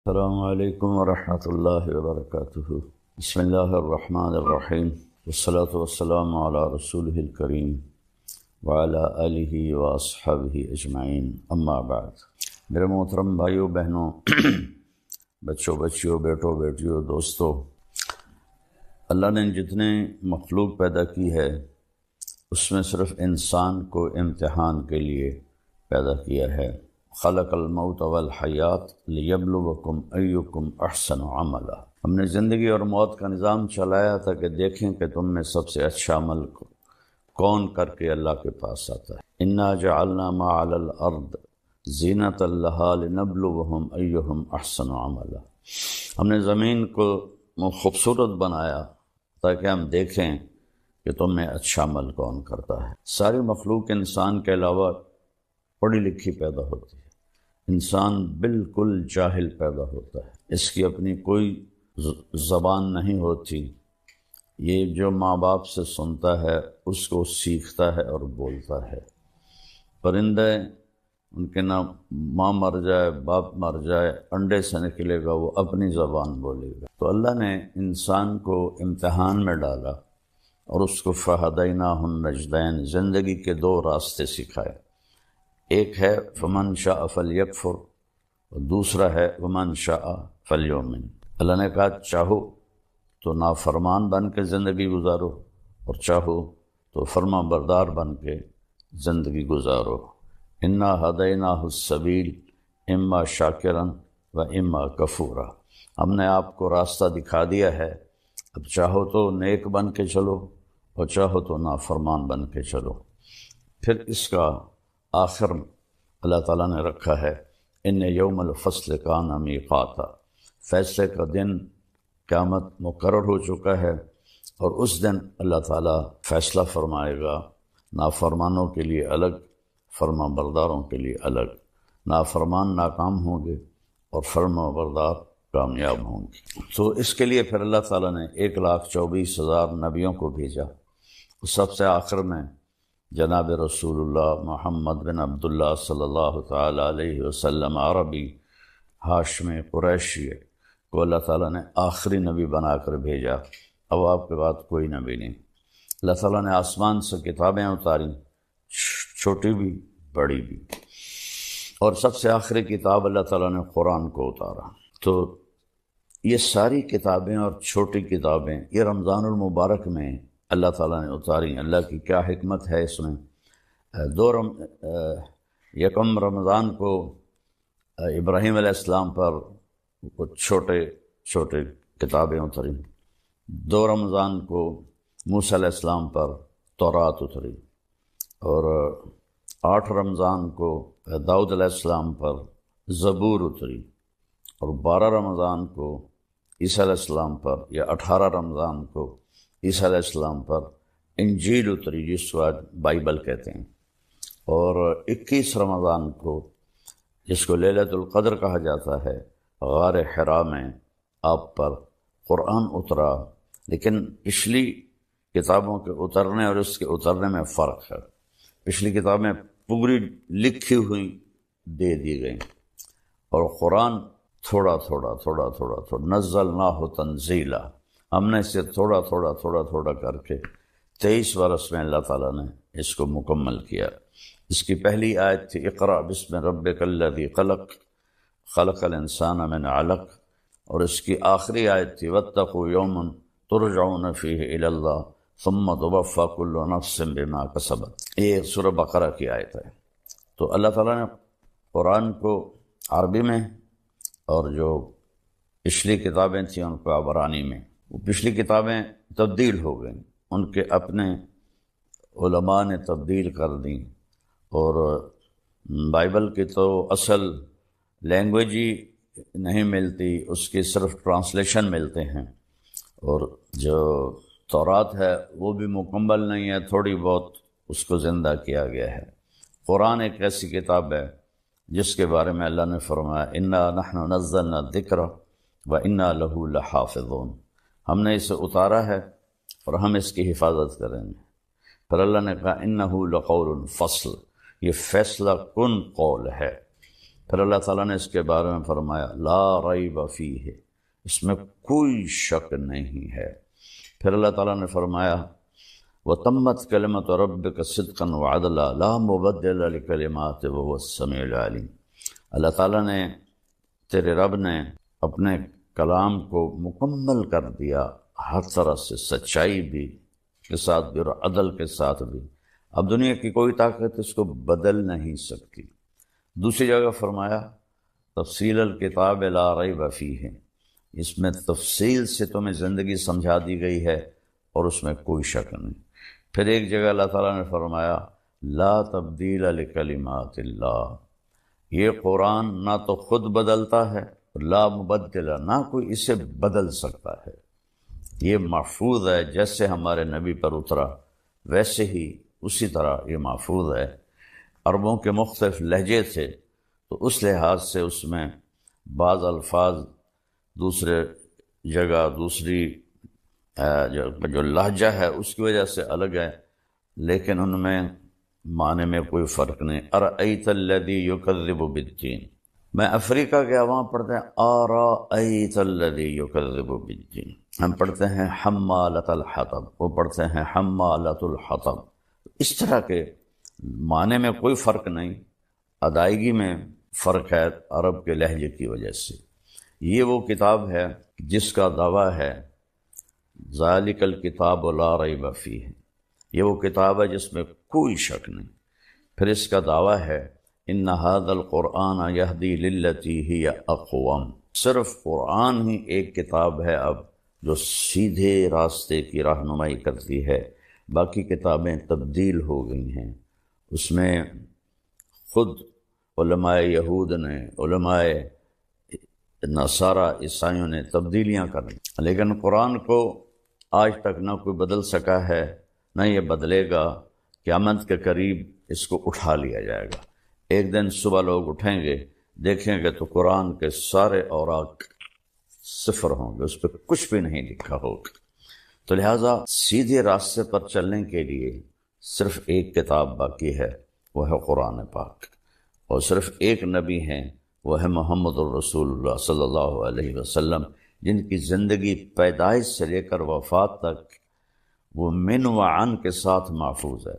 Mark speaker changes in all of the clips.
Speaker 1: السلام علیکم ورحمۃ اللہ وبرکاتہ۔ بسم اللہ الرحمن الرحیم، والصلاة والسلام علی رسولہ الکریم وعلی آلہ واصحابہ اجمعین، اما بعد۔ میرے محترم بھائیوں بہنوں، بچوں بچیوں، بیٹوں بیٹیوں، دوستوں، اللہ نے جتنے مخلوق پیدا کی ہے اس میں صرف انسان کو امتحان کے لیے پیدا کیا ہے۔ خلق الموت والحیات لیبلوکم ایکم احسن عملا۔ ہم نے زندگی اور موت کا نظام چلایا تھا کہ دیکھیں کہ تم میں سب سے اچھا عمل کون کر کے اللہ کے پاس آتا ہے۔ انا جعلنا ما علی الارض زینۃ لہا لنبلوہم ایہم احسن عملا۔ ہم نے زمین کو خوبصورت بنایا تاکہ ہم دیکھیں کہ تم میں اچھا عمل کون کرتا ہے۔ ساری مخلوق انسان کے علاوہ پڑھی لکھی پیدا ہوتی ہے، انسان بالکل جاہل پیدا ہوتا ہے، اس کی اپنی کوئی زبان نہیں ہوتی، یہ جو ماں باپ سے سنتا ہے اس کو سیکھتا ہے اور بولتا ہے۔ پرندے ان کے نہ ماں مر جائے باپ مر جائے انڈے سے نکلے گا، وہ اپنی زبان بولے گا۔ تو اللہ نے انسان کو امتحان میں ڈالا اور اس کو فہدیناہ النجدین، زندگی کے دو راستے سکھائے۔ ایک ہے فمن شاء فلیکفر اور دوسرا ہے ومن شاء فلیؤمن۔ اللہ نے کہا چاہو تو نافرمان بن کے زندگی گزارو اور چاہو تو فرما بردار بن کے زندگی گزارو۔ انا ہدیناہ السبیل اما شاکرا و اما کفورا۔ ہم نے آپ کو راستہ دکھا دیا ہے، اب چاہو تو نیک بن کے چلو اور چاہو تو نافرمان بن کے چلو۔ پھر اس کا آخر اللہ تعالیٰ نے رکھا ہے ان یوم الفصل کان میقاتا، فیصلے کا دن قیامت مقرر ہو چکا ہے اور اس دن اللہ تعالیٰ فیصلہ فرمائے گا، نافرمانوں کے لیے الگ، فرما برداروں کے لیے الگ۔ نافرمان ناکام ہوں گے اور فرما بردار کامیاب ہوں گے۔ تو اس کے لیے پھر اللہ تعالیٰ نے 1,24,000 نبیوں کو بھیجا۔ سب سے آخر میں جناب رسول اللہ محمد بن عبداللہ صلی اللہ تعالیٰ علیہ وسلم عربی ہاشمی قریشی کو اللہ تعالیٰ نے آخری نبی بنا کر بھیجا۔ اب آپ کے بعد کوئی نبی نہیں۔ اللہ تعالیٰ نے آسمان سے کتابیں اتاری، چھوٹی بھی بڑی بھی، اور سب سے آخری کتاب اللہ تعالیٰ نے قرآن کو اتارا۔ تو یہ ساری کتابیں اور چھوٹی کتابیں یہ رمضان المبارک میں اللہ تعالیٰ نے اتاری۔ اللہ کی کیا حکمت ہے اس میں۔ یکم رمضان کو ابراہیم علیہ السلام پر کچھ چھوٹے چھوٹے کتابیں اتری، 2 رمضان کو موسیٰ علیہ السلام پر تورات اتری، اور 8 رمضان کو داؤد علیہ السلام پر زبور اتری، اور 12 رمضان کو عیسیٰ علیہ السلام پر، یا 18 رمضان کو عیسیٰ علیہ السلام پر انجیل اتری، جس کو آج بائبل کہتے ہیں، اور 21 رمضان کو جس کو لیلۃ القدر کہا جاتا ہے، غار حرا میں آپ پر قرآن اترا۔ لیکن پچھلی کتابوں کے اترنے اور اس کے اترنے میں فرق ہے۔ پچھلی کتابیں پوری لکھی ہوئی دے دی گئیں، اور قرآن تھوڑا تھوڑا تھوڑا تھوڑا تھوڑا نزلناہ تنزیلا، ہم نے اسے تھوڑا تھوڑا تھوڑا تھوڑا کر کے 23 برس میں اللہ تعالیٰ نے اس کو مکمل کیا۔ اس کی پہلی آیت تھی اقرأ بسم ربک الذی خلق، خلق الانسان من علق، اور اس کی آخری آیت تھی واتقوا یوما ترجعون فیہ الی اللہ ثم توفی کل نفس بما کسبت۔ یہ سورہ بقرہ کی آیت ہے۔ تو اللہ تعالیٰ نے قرآن کو عربی میں، اور جو پچھلی کتابیں تھیں ان کو عبرانی میں، وہ پچھلی کتابیں تبدیل ہو گئیں، ان کے اپنے علماء نے تبدیل کر دیں، اور بائبل کی تو اصل لینگویج ہی نہیں ملتی، اس کی صرف ٹرانسلیشن ملتے ہیں، اور جو تورات ہے وہ بھی مکمل نہیں ہے، تھوڑی بہت اس کو زندہ کیا گیا ہے۔ قرآن ایک ایسی کتاب ہے جس کے بارے میں اللہ نے فرمایا انا نحن نزلنا الذکر وانا لہ لحافظون، ہم نے اسے اتارا ہے اور ہم اس کی حفاظت کریں گے۔ پھر اللہ نے کہا انہ لقول فصل، یہ فیصلہ کن قول ہے، پھر اللہ تعالیٰ نے اس کے بارے میں فرمایا لا ریب فیہ، اس میں کوئی شک نہیں ہے۔ پھر اللہ تعالیٰ نے فرمایا وَتَمَّتْ كَلِمَةُ رَبِّكَ صِدْقًا وَعَدْلًا لَا مُبَدِّلَ لِكَلِمَاتِهِ وَهُوَ السَّمِيعُ الْعَلِيمُ۔ اللہ تعالیٰ نے، تیرے رب نے اپنے کلام کو مکمل کر دیا ہر طرح سے، سچائی بھی کے ساتھ بھی اور عدل کے ساتھ بھی۔ اب دنیا کی کوئی طاقت اس کو بدل نہیں سکتی۔ دوسری جگہ فرمایا تفصیل الکتاب لا ریب فیہ، اس میں تفصیل سے تمہیں زندگی سمجھا دی گئی ہے اور اس میں کوئی شک نہیں۔ پھر ایک جگہ اللہ تعالیٰ نے فرمایا لا تبدیل لکلمات اللہ، یہ قرآن نہ تو خود بدلتا ہے، لا مبدل، نہ کوئی اسے بدل سکتا ہے، یہ محفوظ ہے۔ جیسے ہمارے نبی پر اترا ویسے ہی اسی طرح یہ محفوظ ہے۔ عربوں کے مختلف لہجے تھے تو اس لحاظ سے اس میں بعض الفاظ دوسرے جگہ دوسری جو لہجہ ہے اس کی وجہ سے الگ ہے، لیکن ان میں معنی میں کوئی فرق نہیں۔ ارأیت الذی یکذب بالدین، میں افریقہ کے وہاں پڑھتے ہیں ارأیت الذی یکذب بالدین، ہم پڑھتے ہیں حمالۃ الحطب، وہ پڑھتے ہیں حمالۃ الحطب۔ اس طرح کے معنی میں کوئی فرق نہیں، ادائیگی میں فرق ہے عرب کے لہجے کی وجہ سے۔ یہ وہ کتاب ہے جس کا دعویٰ ہے ذالک الکتاب لا ریب فیہ، یہ وہ کتاب ہے جس میں کوئی شک نہیں۔ پھر اس کا دعویٰ ہے ان ھذا القرآن یہدی للتی ہی اقوم، صرف قرآن ہی ایک کتاب ہے اب جو سیدھے راستے کی رہنمائی کرتی ہے، باقی کتابیں تبدیل ہو گئی ہیں۔ اس میں خود علماء یہود نے، علماء نصارہ عیسائیوں نے تبدیلیاں کر لی، لیکن قرآن کو آج تک نہ کوئی بدل سکا ہے نہ یہ بدلے گا۔ قیامت کے قریب اس کو اٹھا لیا جائے گا۔ ایک دن صبح لوگ اٹھیں گے، دیکھیں گے تو قرآن کے سارے اوراق صفر ہوں گے، اس پہ کچھ بھی نہیں لکھا ہوگا۔ تو لہٰذا سیدھے راستے پر چلنے کے لیے صرف ایک کتاب باقی ہے، وہ ہے قرآن پاک، اور صرف ایک نبی ہیں، وہ ہے محمد الرسول اللہ صلی اللہ علیہ وسلم، جن کی زندگی پیدائش سے لے کر وفات تک وہ من و عن کے ساتھ محفوظ ہے۔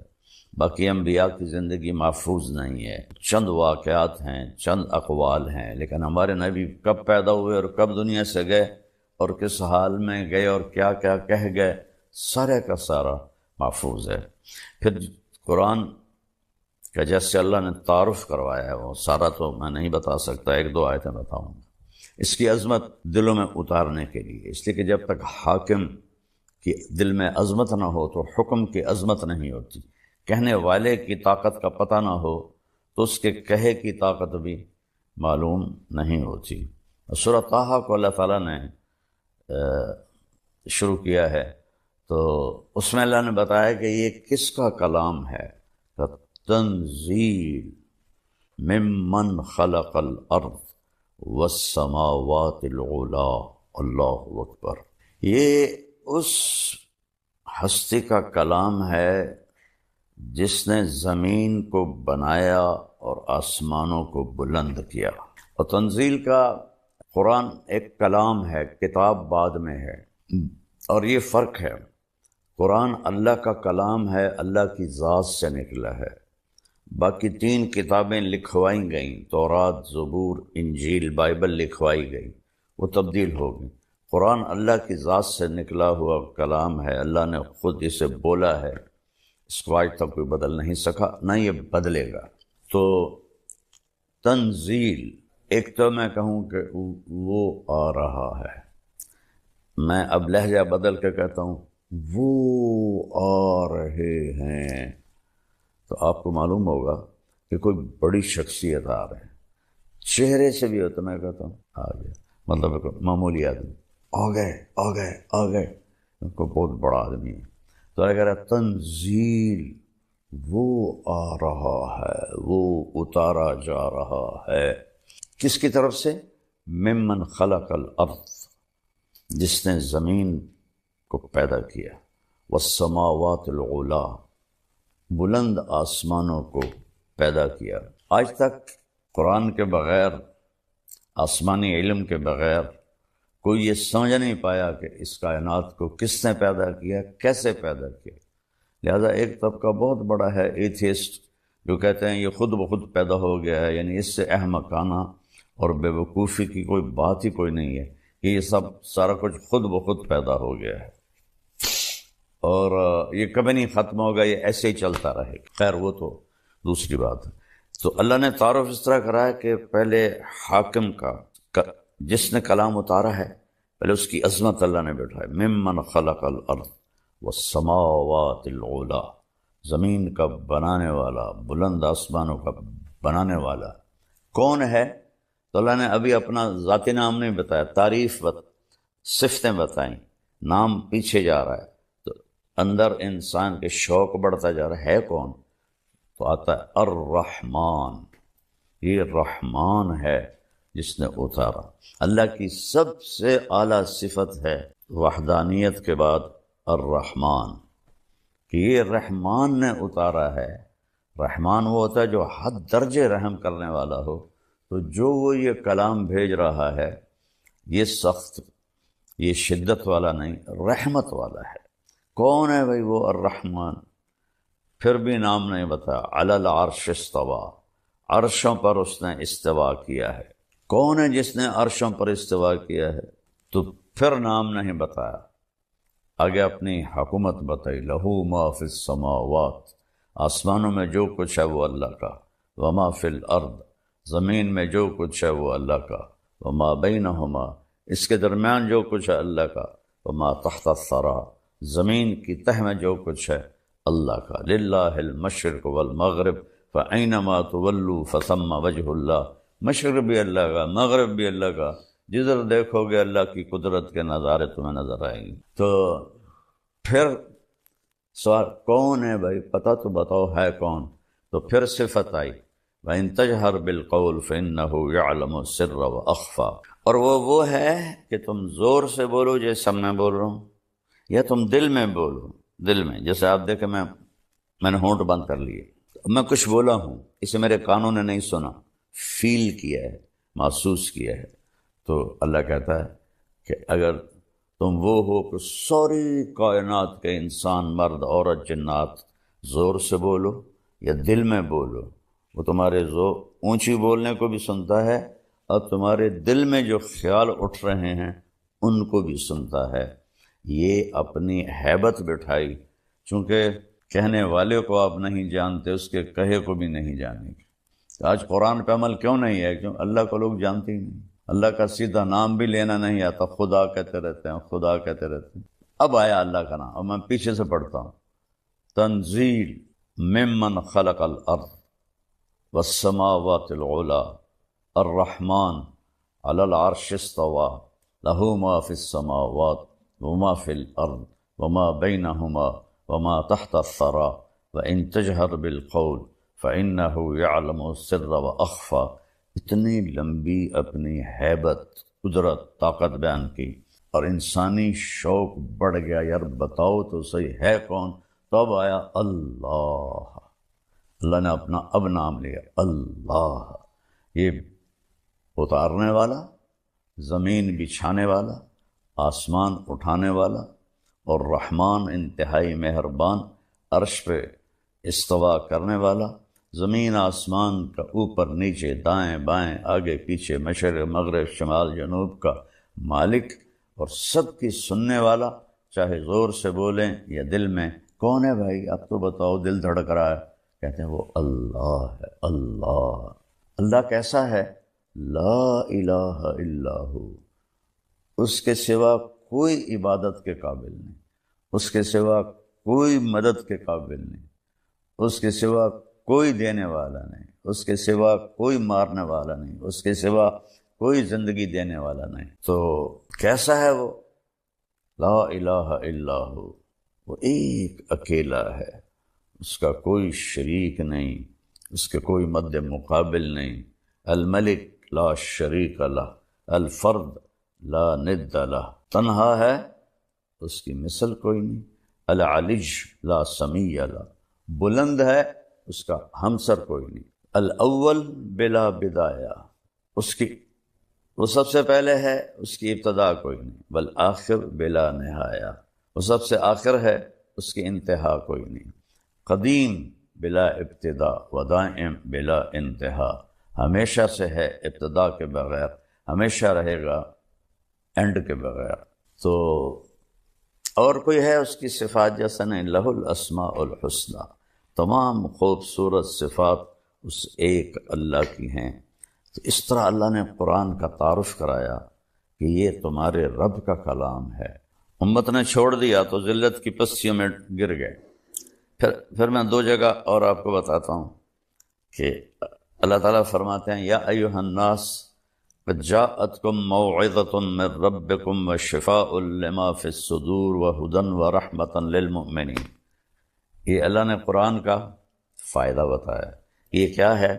Speaker 1: باقی انبیاء کی زندگی محفوظ نہیں ہے، چند واقعات ہیں، چند اقوال ہیں، لیکن ہمارے نبی کب پیدا ہوئے اور کب دنیا سے گئے اور کس حال میں گئے اور کیا کیا کہہ گئے، سارے کا سارا محفوظ ہے۔ پھر قرآن کا جیسے اللہ نے تعارف کروایا ہے وہ سارا تو میں نہیں بتا سکتا، ایک دو آیتیں بتاؤں گا۔ اس کی عظمت دلوں میں اتارنے کے لیے، اس لیے کہ جب تک حاکم کی دل میں عظمت نہ ہو تو حکم کی عظمت نہیں ہوتی، کہنے والے کی طاقت کا پتہ نہ ہو تو اس کے کہے کی طاقت بھی معلوم نہیں ہوتی۔ سورہ طٰہٰ کو اللہ تعالیٰ نے شروع کیا ہے تو اس میں اللہ نے بتایا کہ یہ کس کا کلام ہے، تنزیل ممن خلق الارض والسماوات العلا، اللہ اکبر، یہ اس ہستی کا کلام ہے جس نے زمین کو بنایا اور آسمانوں کو بلند کیا۔ اور تنزیل کا قرآن ایک کلام ہے، کتاب بعد میں ہے، اور یہ فرق ہے۔ قرآن اللہ کا کلام ہے، اللہ کی ذات سے نکلا ہے۔ باقی تین کتابیں لکھوائی گئیں، تورات، زبور، انجیل، بائبل لکھوائی گئی، وہ تبدیل ہو گئی۔ قرآن اللہ کی ذات سے نکلا ہوا کلام ہے، اللہ نے خود اسے بولا ہے، اس کو آج تک کوئی بدل نہیں سکا، نہ یہ بدلے گا۔ تو تنزیل، ایک تو میں کہوں کہ وہ آ رہا ہے، میں اب لہجہ بدل کے کہتا ہوں وہ آ رہے ہیں، تو آپ کو معلوم ہوگا کہ کوئی بڑی شخصیت آ رہے ہیں۔ چہرے سے بھی ہوتا، میں کہتا ہوں آ گیا، مطلب معمولی آدمی آ گئے، ان کو بہت بڑا آدمی ہے۔ تو اگر تنزیل، وہ آ رہا ہے، وہ اتارا جا رہا ہے، کس کی طرف سے؟ ممن خلق الارض، جس نے زمین کو پیدا کیا، والسماوات العلا، بلند آسمانوں کو پیدا کیا۔ آج تک قرآن کے بغیر، آسمانی علم کے بغیر کوئی یہ سمجھ نہیں پایا کہ اس کائنات کو کس نے پیدا کیا، کیسے پیدا کیا۔ لہذا ایک طبقہ بہت بڑا ہے ایتھیسٹ، جو کہتے ہیں یہ خود بخود پیدا ہو گیا ہے، یعنی اس سے احمقانہ اور بے وقوفی کی کوئی بات ہی کوئی نہیں ہے کہ یہ سارا کچھ خود بخود پیدا ہو گیا ہے اور یہ کبھی نہیں ختم ہوگا، یہ ایسے ہی چلتا رہے گا۔ خیر وہ تو دوسری بات ہے۔ تو اللہ نے تعارف اس طرح کرا ہے کہ پہلے حاکم کا جس نے کلام اتارا ہے، پہلے اس کی عظمت اللہ نے بٹھائی۔ ممن خلق الارض والسماوات العلی، زمین کا بنانے والا، بلند آسمانوں کا بنانے والا کون ہے؟ تو اللہ نے ابھی اپنا ذاتی نام نہیں بتایا، تعریف صفتیں بتائیں، نام پیچھے جا رہا ہے، تو اندر انسان کے شوق بڑھتا جا رہا ہے کون؟ تو آتا ہے الرحمن، یہ رحمان ہے جس نے اتارا۔ اللہ کی سب سے اعلیٰ صفت ہے وحدانیت کے بعد الرحمن، کہ یہ رحمان نے اتارا ہے۔ رحمان وہ ہوتا ہے جو حد درجے رحم کرنے والا ہو، تو جو وہ یہ کلام بھیج رہا ہے یہ سخت، یہ شدت والا نہیں، رحمت والا ہے۔ کون ہے بھائی وہ الرحمن؟ پھر بھی نام نہیں بتایا۔ علی العرش استویٰ، عرشوں پر اس نے استوا کیا ہے۔ کون ہے جس نے عرشوں پر استوا کیا ہے؟ تو پھر نام نہیں بتایا، آگے اپنی حکومت بتائی۔ لہو ما فی السماوات، آسمانوں میں جو کچھ ہے وہ اللہ کا، وما فی الارض، زمین میں جو کچھ ہے وہ اللہ کا، وما بینہما، اس کے درمیان جو کچھ ہے اللہ کا، وما تحت الثری، زمین کی تہ میں جو کچھ ہے اللہ کا۔ للہ المشرق والمغرب فأینما تولوا فثم وجہ اللہ، مشرق بھی اللہ کا، مغرب بھی اللہ کا، جدھر دیکھو گے اللہ کی قدرت کے نظارے تمہیں نظر آئیں گے۔ تو پھر سوال کون ہے بھائی؟ پتہ تو بتاؤ ہے کون؟ تو پھر صفت آئی وَإِن تَجْهَرْ بِالْقَوْلِ فَإِنَّهُ يَعْلَمُ السِّرَّ وَأَخْفَى، اور وہ ہے کہ تم زور سے بولو جیسے میں بول رہا ہوں، یا تم دل میں بولو، دل میں، جیسے آپ دیکھیں میں نے ہونٹ بند کر لیے، میں کچھ بولا ہوں، اسے میرے کانوں نے نہیں سنا، فیل کیا ہے، محسوس کیا ہے۔ تو اللہ کہتا ہے کہ اگر تم وہ ہو کہ ساری کائنات کے انسان، مرد، عورت، جنات زور سے بولو یا دل میں بولو، وہ تمہارے اونچی بولنے کو بھی سنتا ہے، اور تمہارے دل میں جو خیال اٹھ رہے ہیں ان کو بھی سنتا ہے۔ یہ اپنی ہیبت بٹھائی، چونکہ کہنے والے کو آپ نہیں جانتے، اس کے کہے کو بھی نہیں جانیں گے۔ آج قرآن پہ عمل کیوں نہیں ہے؟ کیوں؟ اللہ کو لوگ جانتے ہی نہیں، اللہ کا سیدھا نام بھی لینا نہیں آتا، خدا کہتے رہتے ہیں، خدا کہتے رہتے ہیں۔ اب آیا اللہ کا نام، اور میں پیچھے سے پڑھتا ہوں۔ تنزیل ممن خلق الارض والسماوات العلی الرحمن علی العرش استوى له ما في السماوات وما في الارض وما بينهما وما تحت الثرى وان تجهر بالقول فانه يعلم السر واخفى۔ اتنی لمبی اپنی ہیبت، قدرت، طاقت بیان کی، اور انسانی شوق بڑھ گیا، یار بتاؤ تو صحیح ہے کون؟ تب آیا اللہ۔ اللہ نے اپنا اب نام لیا، اللہ، یہ اتارنے والا، زمین بچھانے والا، آسمان اٹھانے والا، اور رحمان انتہائی مہربان، عرش پہ استوا کرنے والا، زمین آسمان کا اوپر نیچے دائیں بائیں آگے پیچھے مشرق مغرب شمال جنوب کا مالک، اور سب کی سننے والا، چاہے زور سے بولیں یا دل میں۔ کون ہے بھائی؟ اب تو بتاؤ، دل دھڑک رہا ہے، کہتے ہیں وہ اللہ ہے۔ اللہ، اللہ کیسا ہے؟ لا الہ الا ہو، اس کے سوا کوئی عبادت کے قابل نہیں، اس کے سوا کوئی مدد کے قابل نہیں، اس کے سوا کوئی دینے والا نہیں، اس کے سوا کوئی مارنے والا نہیں، اس کے سوا کوئی زندگی دینے والا نہیں۔ تو کیسا ہے وہ؟ لا الہ الا ہو، وہ ایک اکیلا ہے، اس کا کوئی شریک نہیں، اس کے کوئی مد مقابل نہیں۔ الملک لا شریک لہ، الفرد لا ند لہ، تنہا ہے، اس کی مثل کوئی نہیں۔ العلج لا سمیع لہ، بلند ہے، اس کا ہمسر کوئی نہیں۔ الاول بلا بدایہ، اس کی وہ سب سے پہلے ہے، اس کی ابتدا کوئی نہیں، والآخر بلا نہایہ، وہ سب سے آخر ہے، اس کی انتہا کوئی نہیں، قدیم بلا ابتدا ودائم بلا انتہا، ہمیشہ سے ہے ابتدا کے بغیر، ہمیشہ رہے گا اینڈ کے بغیر۔ تو اور کوئی ہے اس کی صفات جیسا نہیں، لہ الاسماء الحسنی، تمام خوبصورت صفات اس ایک اللہ کی ہیں۔ تو اس طرح اللہ نے قرآن کا تعارف کرایا کہ یہ تمہارے رب کا کلام ہے۔ امت نے چھوڑ دیا تو ذلت کی پستیوں میں گر گئے۔ پھر میں دو جگہ اور آپ کو بتاتا ہوں کہ اللہ تعالیٰ فرماتے ہیں، یا ایھا الناس قد جاءتکم موعظۃ من ربکم وشفاء لما فی الصدور وہدی ورحمۃ للمؤمنین۔ یہ اللہ نے قرآن کا فائدہ بتایا۔ یہ کیا ہے؟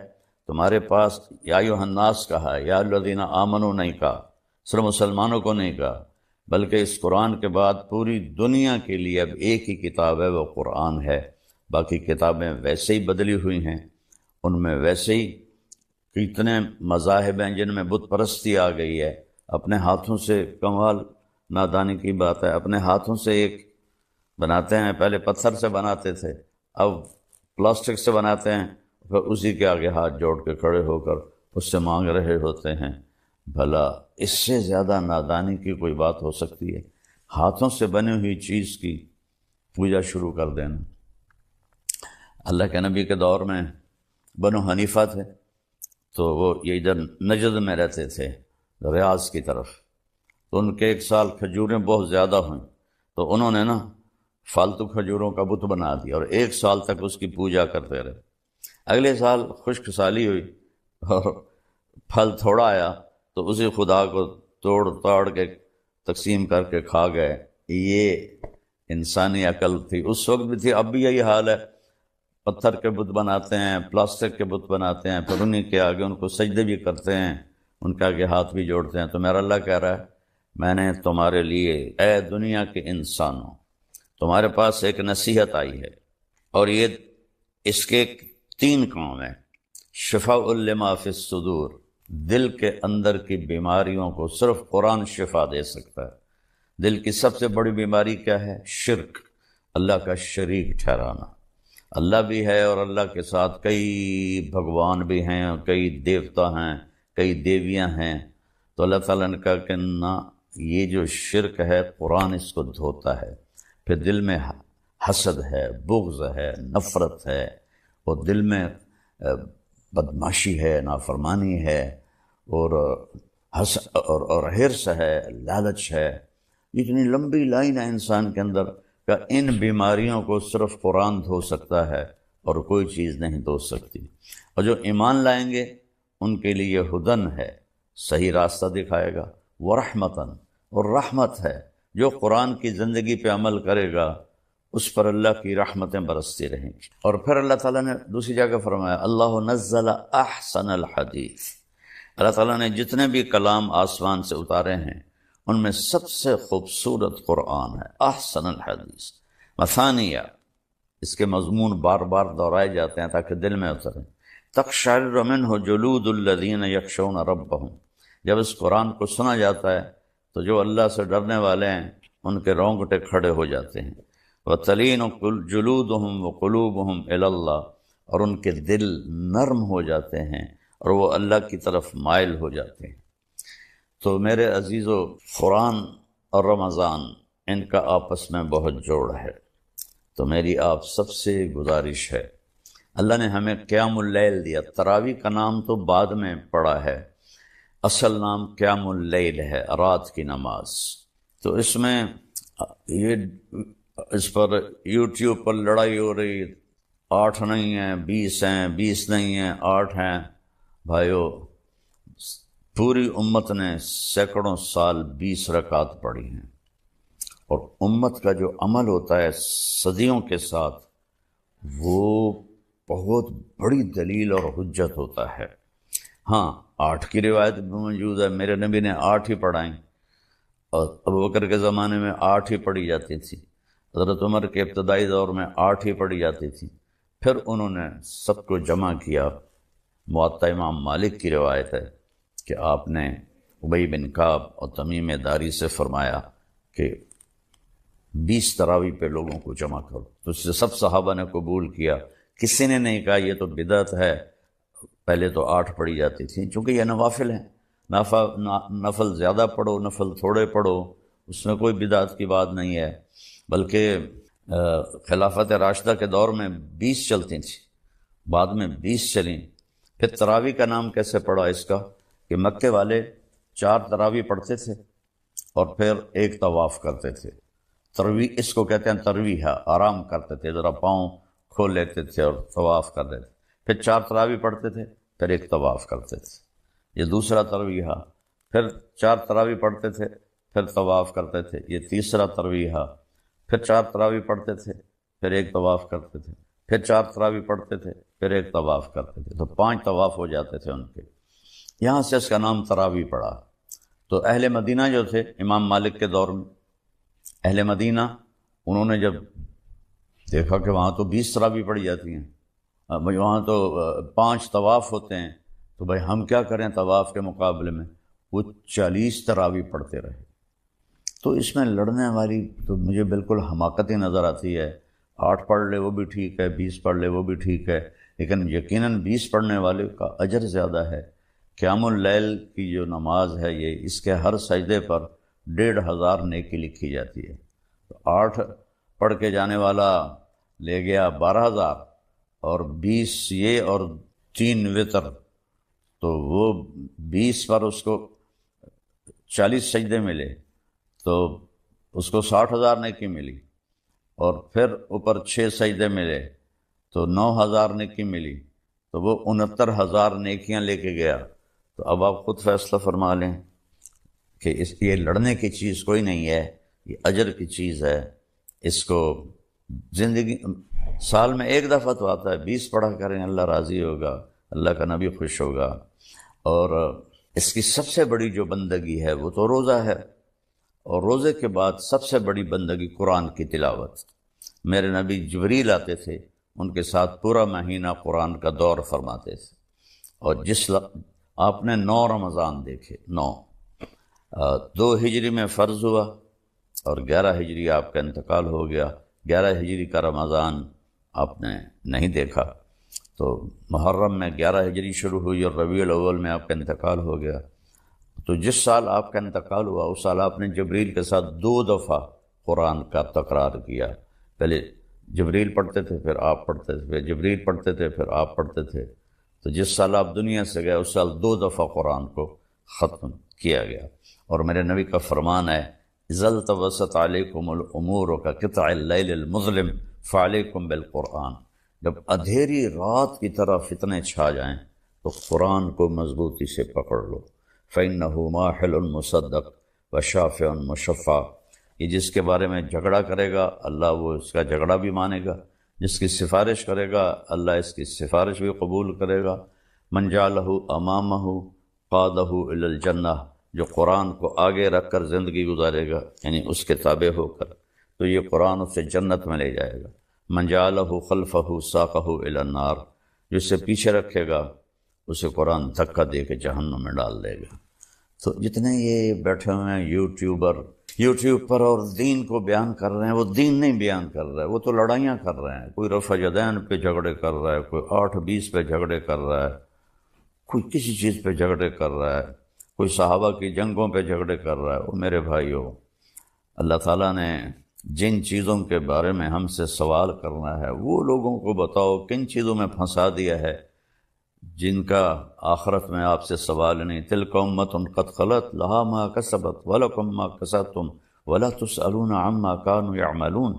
Speaker 1: تمہارے پاس یا ایھا الناس کہا، یا الذین آمنوا نہیں کہا، صرف مسلمانوں کو نہیں کہا، بلکہ اس قرآن کے بعد پوری دنیا کے لیے اب ایک ہی کتاب ہے، وہ قرآن ہے۔ باقی کتابیں ویسے ہی بدلی ہوئی ہیں، ان میں ویسے ہی کتنے مذاہب ہیں جن میں بت پرستی آ گئی ہے۔ اپنے ہاتھوں سے، کمال نادانی کی بات ہے، اپنے ہاتھوں سے ایک بناتے ہیں، پہلے پتھر سے بناتے تھے، اب پلاسٹک سے بناتے ہیں، پھر اسی کے آگے ہاتھ جوڑ کے کھڑے ہو کر اس سے مانگ رہے ہوتے ہیں۔ بھلا اس سے زیادہ نادانی کی کوئی بات ہو سکتی ہے؟ ہاتھوں سے بنی ہوئی چیز کی پوجا شروع کر دینا۔ اللہ کے نبی کے دور میں بنو حنیفہ تھے، تو وہ یہ ادھر نجد میں رہتے تھے، ریاض کی طرف۔ تو ان کے ایک سال کھجوریں بہت زیادہ ہوئیں، تو انہوں نے فالتو کھجوروں کا بت بنا دیا اور ایک سال تک اس کی پوجا کرتے رہے۔ اگلے سال خشک سالی ہوئی اور پھل تھوڑا آیا، تو اسی خدا کو توڑ تاڑ کے تقسیم کر کے کھا گئے۔ یہ انسانی عقل تھی، اس وقت بھی تھی، اب بھی یہی حال ہے۔ پتھر کے بت بناتے ہیں، پلاسٹک کے بت بناتے ہیں، پھر انہیں کے آگے ان کو سجدے بھی کرتے ہیں، ان کے آگے ہاتھ بھی جوڑتے ہیں۔ تو میرا اللہ کہہ رہا ہے، میں نے تمہارے لیے، اے دنیا کے انسانوں، تمہارے پاس ایک نصیحت آئی ہے، اور یہ اس کے 3 کام ہیں۔ شفاء لما فی الصدور، دل کے اندر کی بیماریوں کو صرف قرآن شفا دے سکتا ہے۔ دل کی سب سے بڑی بیماری کیا ہے؟ شرک، اللہ کا شریک ٹھہرانا۔ اللہ بھی ہے اور اللہ کے ساتھ کئی بھگوان بھی ہیں، کئی دیوتا ہیں، کئی دیویاں ہیں۔ تو اللہ تعالیٰ نے کہا کہ نہ، یہ جو شرک ہے قرآن اس کو دھوتا ہے۔ پھر دل میں حسد ہے، بغض ہے، نفرت ہے، اور دل میں بدماشی ہے، نافرمانی ہے، اور حرص ہے، لالچ ہے۔ اتنی لمبی لائن ہے انسان کے اندر کہ ان بیماریوں کو صرف قرآن دھو سکتا ہے اور کوئی چیز نہیں دھو سکتی۔ اور جو ایمان لائیں گے ان کے لیے ہدن ہے، صحیح راستہ دکھائے گا، ورحمتاً، اور رحمت ہے۔ جو قرآن کی زندگی پہ عمل کرے گا اس پر اللہ کی رحمتیں برستی رہیں گی۔ اور پھر اللہ تعالیٰ نے دوسری جگہ فرمایا، اللہ نزل احسن الحدیث، اللہ تعالیٰ نے جتنے بھی کلام آسمان سے اتارے ہیں ان میں سب سے خوبصورت قرآن ہے، احسن الحدیث۔ مثانیہ، اس کے مضمون بار بار دہرائے جاتے ہیں تاکہ دل میں اتریں۔ تقشعر منہ جلود الذین یخشون ربہم، جب اس قرآن کو سنا جاتا ہے تو جو اللہ سے ڈرنے والے ہیں ان کے رونگٹے کھڑے ہو جاتے ہیں۔ وَتَلِينُ جُلُودُهُمْ وَقُلُوبُهُمْ إِلَى اللَّهِ، اور ان کے دل نرم ہو جاتے ہیں اور وہ اللہ کی طرف مائل ہو جاتے ہیں۔ تو میرے عزیزو، قرآن اور رمضان ان کا آپس میں بہت جوڑ ہے۔ تو میری آپ سب سے گزارش ہے، اللہ نے ہمیں قیام اللیل دیا۔ تراویح کا نام تو بعد میں پڑا ہے، اصل نام قیام اللیل ہے، رات کی نماز۔ تو اس میں اس پر یوٹیوب پر لڑائی ہو رہی، 8 نہیں ہیں، 20 ہیں، 20 نہیں ہیں، 8 ہیں۔ بھائیو، پوری امت نے سینکڑوں سال 20 رکعت پڑھی ہیں، اور امت کا جو عمل ہوتا ہے صدیوں کے ساتھ، وہ بہت بڑی دلیل اور حجت ہوتا ہے۔ ہاں، 8 کی روایت بھی موجود ہے، میرے نبی نے 8 ہی پڑھائیں، اور ابوبکر کے زمانے میں 8 ہی پڑھی جاتی تھی، حضرت عمر کے ابتدائی دور میں 8 ہی پڑھی جاتی تھی۔ پھر انہوں نے سب کو جمع کیا موطا امام مالک کی روایت ہے کہ آپ نے ابی بن کعب اور تمیم داری سے فرمایا کہ 20 تراویح پہ لوگوں کو جمع کرو، تو اس سے سب صحابہ نے قبول کیا. کسی نے نہیں کہا یہ تو بدعت ہے، پہلے تو 8 پڑھی جاتی تھیں، چونکہ یہ نوافل ہیں، نفل زیادہ پڑھو نفل تھوڑے پڑھو، اس میں کوئی بدعت کی بات نہیں ہے. بلکہ خلافت راشدہ کے دور میں 20 چلتی تھیں، بعد میں 20 چلیں. پھر تراویح کا نام کیسے پڑا اس کا کہ مکے والے 4 تراویح پڑھتے تھے اور پھر ایک طواف کرتے تھے. ترویح اس کو کہتے ہیں، ترویح ہے، آرام کرتے تھے، ذرا پاؤں کھول لیتے تھے اور طواف کر لیتے. پھر 4 تراویح پڑھتے تھے، پھر ایک طواف کرتے تھے، یہ دوسرا ترویح. پھر 4 تراویح پڑھتے تھے، پھر طواف کرتے تھے، یہ تیسرا ترویح. پھر 4 تراویح پڑھتے تھے، پھر ایک طواف کرتے تھے، پھر 4 تراویح پڑھتے تھے، پھر ایک طواف کرتے تھے، تو 5 طواف ہو جاتے تھے ان کے. یہاں سے اس کا نام تراویح پڑا. تو اہل مدینہ جو تھے امام مالک کے دور میں، اہل مدینہ انہوں نے جب دیکھا کہ وہاں تو 20 تراویح پڑھی جاتی ہیں، وہاں تو 5 طواف ہوتے ہیں، تو بھائی ہم کیا کریں طواف کے مقابلے میں. وہ 40 تراویح پڑھتے رہے. تو اس میں لڑنے والی تو مجھے بالکل حماقت ہی نظر آتی ہے. 8 پڑھ لے وہ بھی ٹھیک ہے، 20 پڑھ لے وہ بھی ٹھیک ہے، لیکن یقیناً 20 پڑھنے والے کا اجر زیادہ ہے. قیام اللیل کی جو نماز ہے، یہ اس کے ہر سجدے پر 1500 نیکی لکھی جاتی ہے. تو 8 پڑھ کے جانے والا لے گیا 12000، اور 20 یہ اور 3 وطر، تو وہ 20 پر اس کو 40 سجدے ملے، تو اس کو 60,000 نیکی ملی. اور پھر اوپر 6 سجدے ملے تو 9000 نیکی ملی، تو وہ 69,000 نیکیاں لے کے گیا. تو اب آپ خود فیصلہ فرما لیں کہ یہ لڑنے کی چیز کوئی نہیں ہے، یہ اجر کی چیز ہے. اس کو زندگی سال میں ایک دفعہ تو آتا ہے، 20 پڑھا کریں، اللہ راضی ہوگا، اللہ کا نبی خوش ہوگا. اور اس کی سب سے بڑی جو بندگی ہے وہ تو روزہ ہے، اور روزے کے بعد سب سے بڑی بندگی قرآن کی تلاوت. میرے نبی جبریل آتے تھے، ان کے ساتھ پورا مہینہ قرآن کا دور فرماتے تھے. اور آپ نے 9 رمضان دیکھے، 2 ہجری میں فرض ہوا اور 11 ہجری آپ کا انتقال ہو گیا. 11 ہجری کا رمضان آپ نے نہیں دیکھا، تو محرم میں 11 ہجری شروع ہوئی اور ربیع الاول میں آپ کا انتقال ہو گیا. تو جس سال آپ کا انتقال ہوا اس سال آپ نے جبریل کے ساتھ 2 دفعہ قرآن کا تکرار کیا. پہلے جبریل پڑھتے تھے، پھر آپ پڑھتے تھے، پھر جبریل پڑھتے تھے، پھر آپ پڑھتے تھے. تو جس سال آپ دنیا سے گئے اس سال 2 دفعہ قرآن کو ختم کیا گیا. اور میرے نبی کا فرمان ہے، اذا التبست علیکم الامور کقطع اللیل المظلم فعلیکم بالقرآن. جب اندھیری رات کی طرح فتنے چھا جائیں تو قرآن کو مضبوطی سے پکڑ لو. فَإِنَّهُ مَاحِلٌ مُصَدَّقٌ وَشَافِعٌ مُشَفَّعٌ. یہ جس کے بارے میں جھگڑا کرے گا اللہ وہ اس کا جھگڑا بھی مانے گا، جس کی سفارش کرے گا اللہ اس کی سفارش بھی قبول کرے گا. من جعلہ امامہ قادہ الی الجنہ. جو قرآن کو آگے رکھ کر زندگی گزارے گا، یعنی اس کے تابع ہو کر، تو یہ قرآن اسے جنت میں لے جائے گا. من جعلہ خلفہ ساقہ الی النار. جو اسے پیچھے رکھے گا اسے قرآن دھکا دے کے جہنم میں ڈال دے گا. تو جتنے یہ بیٹھے ہوئے ہیں یوٹیوب پر اور دین کو بیان کر رہے ہیں، وہ دین نہیں بیان کر رہا ہے، وہ تو لڑائیاں کر رہے ہیں. کوئی رفع یدین پہ جھگڑے کر رہا ہے، کوئی 8-20 پہ جھگڑے کر رہا ہے، کوئی کسی چیز پہ جھگڑے کر رہا ہے، کوئی صحابہ کی جنگوں پہ جھگڑے کر رہا ہے. وہ میرے بھائیوں، اللہ تعالیٰ نے جن چیزوں کے بارے میں ہم سے سوال کرنا ہے وہ لوگوں کو بتاؤ کن چیزوں میں پھنسا دیا ہے جن کا آخرت میں آپ سے سوال نہیں. تلک امۃ قد خلت لہا ما کسبت ولکم ما کسبتم ولا تسألون عما کانوا یعملون.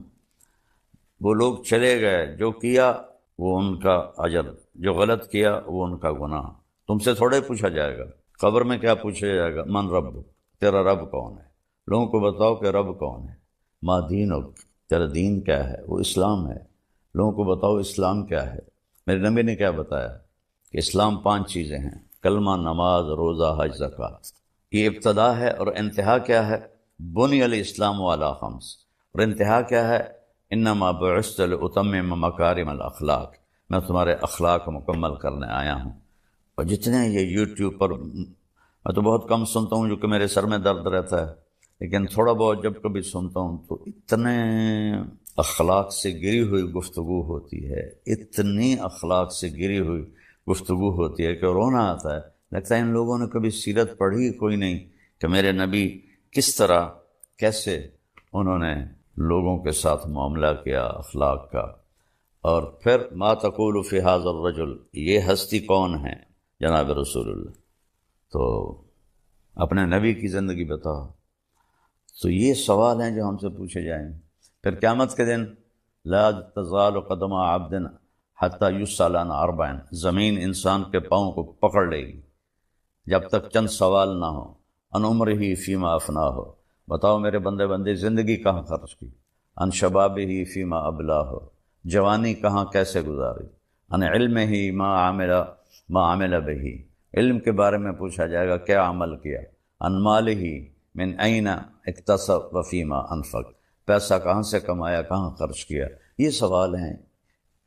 Speaker 1: وہ لوگ چلے گئے، جو کیا وہ ان کا اجر، جو غلط کیا وہ ان کا گناہ. تم سے تھوڑے پوچھا جائے گا. قبر میں کیا پوچھا جائے گا؟ من رب، تیرا رب کون ہے؟ لوگوں کو بتاؤ کہ رب کون ہے. ما دینک، تیرا دین کیا ہے؟ وہ اسلام ہے. لوگوں کو بتاؤ اسلام کیا ہے. میرے نبی نے کیا بتایا کہ اسلام 5 چیزیں ہیں: کلمہ، نماز، روزہ، حج، زکوٰۃ. یہ ابتدا ہے، اور انتہا کیا ہے؟ بنی الاسلام علی 5. اور انتہا کیا ہے؟ انما بعثت لاتمم مکارم الاخلاق. میں تمہارے اخلاق مکمل کرنے آیا ہوں. اور جتنے یہ یوٹیوب پر، میں تو بہت کم سنتا ہوں جو کہ میرے سر میں درد رہتا ہے، لیکن تھوڑا بہت جب کبھی سنتا ہوں تو اتنے اخلاق سے گری ہوئی گفتگو ہوتی ہے، اتنی اخلاق سے گری ہوئی گفتگو ہوتی ہے کہ رونا آتا ہے۔ لگتا ہے ان لوگوں نے کبھی سیرت پڑھی کوئی نہیں کہ میرے نبی کس طرح، کیسے انہوں نے لوگوں کے ساتھ معاملہ کیا اخلاق کا۔ اور پھر ما تقول فی ھذا الرجل، یہ ہستی کون ہے؟ جناب رسول اللہ۔ تو اپنے نبی کی زندگی بتاؤ۔ تو یہ سوال ہیں جو ہم سے پوچھے جائیں گے۔ پھر قیامت کے دن لا تزال قدم عبد حتی یسأل عن اربع، زمین انسان کے پاؤں کو پکڑ لے گی جب تک چند سوال نہ ہو۔ ان عمرہ فیما افناہ، بتاؤ میرے بندے زندگی کہاں خرچ کی؟ ان شبابہ فیما ابلاہ، جوانی کہاں کیسے گزاری؟ ان علمہ ما عمل بہ، علم کے بارے میں پوچھا جائے گا کیا عمل کیا؟ ان مالہ من این اکتسب وفیما انفق، پیسہ کہاں سے کمایا، کہاں خرچ کیا؟ یہ سوال ہیں۔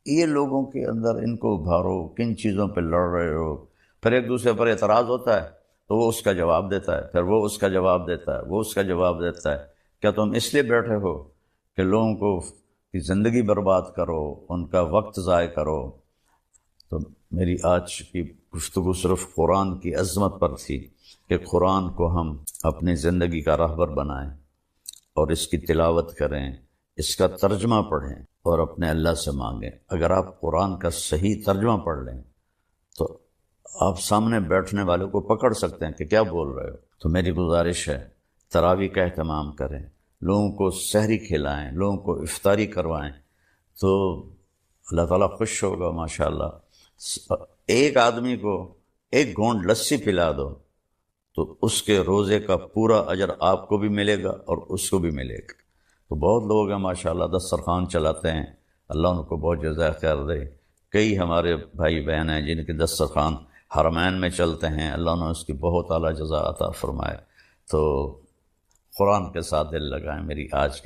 Speaker 1: یہ لوگوں کے اندر ان کو ابھارو، کن چیزوں پہ لڑ رہے ہو۔ پھر ایک دوسرے پر اعتراض ہوتا ہے تو وہ اس کا جواب دیتا ہے، پھر وہ اس کا جواب دیتا ہے، وہ اس کا جواب دیتا ہے۔ کیا تم اس لیے بیٹھے ہو کہ لوگوں کو کی زندگی برباد کرو، ان کا وقت ضائع کرو؟ تو میری آج کی گفتگو صرف قرآن کی عظمت پر تھی کہ قرآن کو ہم اپنی زندگی کا راہبر بنائیں اور اس کی تلاوت کریں، اس کا ترجمہ پڑھیں اور اپنے اللہ سے مانگیں۔ اگر آپ قرآن کا صحیح ترجمہ پڑھ لیں تو آپ سامنے بیٹھنے والوں کو پکڑ سکتے ہیں کہ کیا بول رہے ہو۔ تو میری گزارش ہے تراویح کا اہتمام کریں، لوگوں کو سحری کھلائیں، لوگوں کو افطاری کروائیں، تو اللہ تعالیٰ خوش ہوگا ماشاءاللہ۔ ایک آدمی کو ایک گھونٹ لسی پلا دو تو اس کے روزے کا پورا اجر آپ کو بھی ملے گا اور اس کو بھی ملے گا۔ تو بہت لوگ ہیں ماشاءاللہ دسترخوان چلاتے ہیں، اللہ ان کو بہت جزائے خیر دے۔ کئی ہمارے بھائی بہن ہیں جن کے دسترخوان حرمین میں چلتے ہیں، اللہ نے اس کی بہت اعلیٰ جزا عطا فرمائے۔ تو قرآن کے ساتھ دل لگائیں۔ میری آج کی